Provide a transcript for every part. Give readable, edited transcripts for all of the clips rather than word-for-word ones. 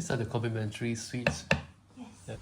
These are the complimentary sweets. Yes. Yeah.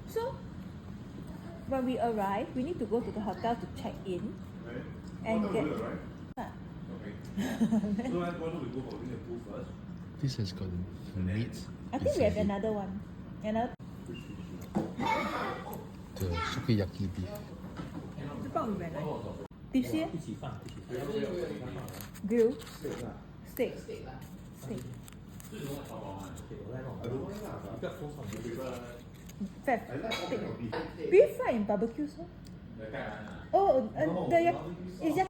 So, when we arrive, we need to go to the hotel to check in and get. So why don't we go for the pool first? This has got meat. I think we have another one. Another. The sukiyaki beef. 这鲍鱼 very nice. This here 一起放，一起放。 grill steak. 我在弄。一个风扇，一个。 Fat steak. Beef fried in barbecue sauce. Oh, the is just.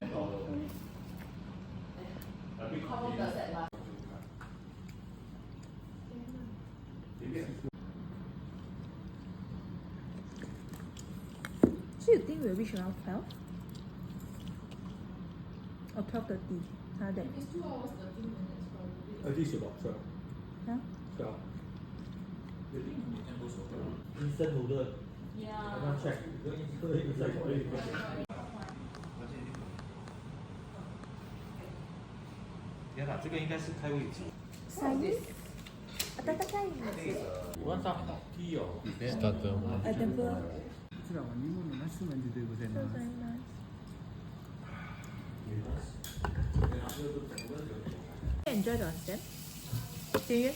So you think we'll reach around 12? Or 12:30? Like that. It's 2 hours 13 minutes probably. At least about 12. Huh? 12. Instant noodle. Yeah. I'm gonna check. Instant 天哪，这个应该是开胃鸡。 Chinese? Atatakai. 완전 티 요. Starter. A tempura. こちらは煮物なしの味でござい So ます。 very nice. Enjoy the onsen. Do you?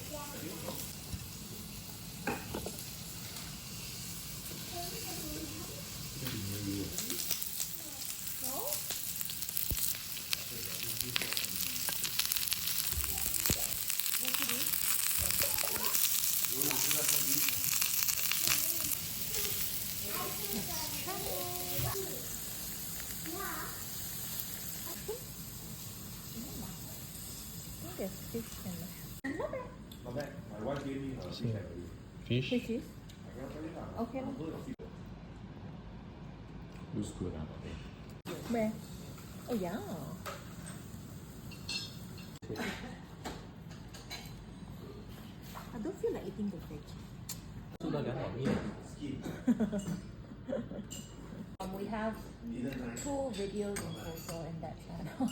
There's fish and mushroom. Not bad. Not bad. My wife gave me her fish and Fish? Fish is? Okay. Looks good. Huh? Where? Oh yeah. I don't feel like eating the veg. 吃了两碗面。 We have 2 videos in total in that channel.